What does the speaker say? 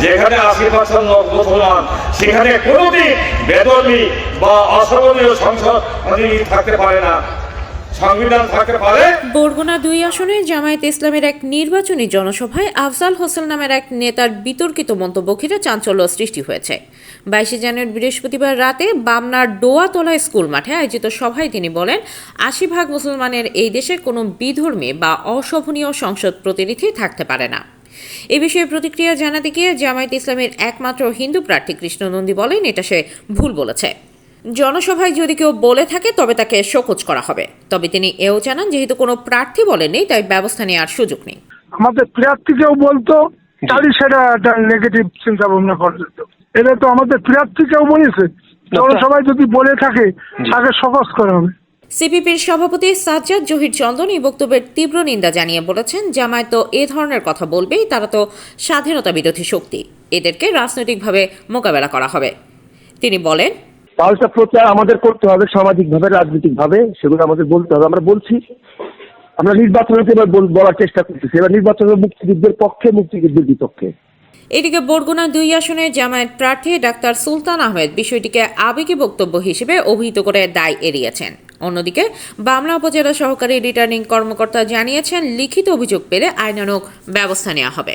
যেখানে 80% মুসলমান, সেখানে কোনোদিন বেদর্মী বা অসহনীয় সংসদ থাকতে পারে না, সংবিধান থাকতে পারে। বরগুনা 2 আসনে জামায়াতে ইসলামের এক নির্বাচনী জনসভায় আফজাল হোসেন নামের এক নেতার বিতর্কিত মন্তব্য ঘিরে চাঞ্চল্য সৃষ্টি হয়েছে। 22 জানুয়ারি বৃহস্পতিবার রাতে বামনার ডোয়াতলা স্কুল মাঠে আয়োজিত সভায় তিনি বলেন, 80% মুসলমানের এই দেশে কোনো বিধর্মী বা অশোভনীয় সংসদ প্রতিনিধি থাকতে পারে না। এ বিষয়ে প্রতিক্রিয়া জানাতে গিয়ে জামায়াতে ইসলামের একমাত্র হিন্দু প্রার্থী কৃষ্ণ নন্দী বলেন, এটা সে ভুল বলেছে। জনসভায় যদি কেউ বলে থাকে তবে তাকে শোকজ করা হবে। তবে তিনি এও জানান, যেহেতু কোনো প্রার্থী বলেননি তাই ব্যবস্থা নেওয়ার সুযোগ নেই। আমাদের প্রার্থীকেও বলতো তাহলে সেটা একটা নেগেটিভ চিন্তা ভাবনা করা যেত। এটা তো আমাদের প্রার্থীকেও বলেছে, জনসভায় যদি বলে থাকে তাকে শোকজ করা হবে। সিপিপির সভাপতি সাজ্জাদ জহির চন্দন এই বক্তব্যের তীব্র নিন্দা জানিয়ে বলেছেন, জামায়াত তো এ ধরনের কথা বলবেই, তারা তো স্বাধীনতা বিরোধী শক্তি, এদেরকে রাজনৈতিকভাবে মোকাবেলা করা হবে। তিনি বলেন, পাল্টা প্রচার আমাদের করতে হবে, সামাজিকভাবে, রাজনৈতিকভাবে, সেগুলো আমাদের বলতে হবে। আমরা বলছি, আমরা নির্বাচনকে এবার বলার চেষ্টা করতেছি, এবার নির্বাচন মুক্তিযুদ্ধের পক্ষে, মুক্তিযুদ্ধের বিপক্ষে। এদিকে বরগুনা 2 আসনে জামায়াত প্রার্থী ডাক্তার সুলতান আহমেদ বিষয়টিকে আবেগী বক্তব্য হিসেবে অভিহিত করে দায় এড়িয়েছেন। অন্যদিকে বামলা উপজেলা সহকারী রিটার্নিং কর্মকর্তা জানিয়েছেন, লিখিত অভিযোগ পেলে আইনানুগ ব্যবস্থা নেওয়া হবে।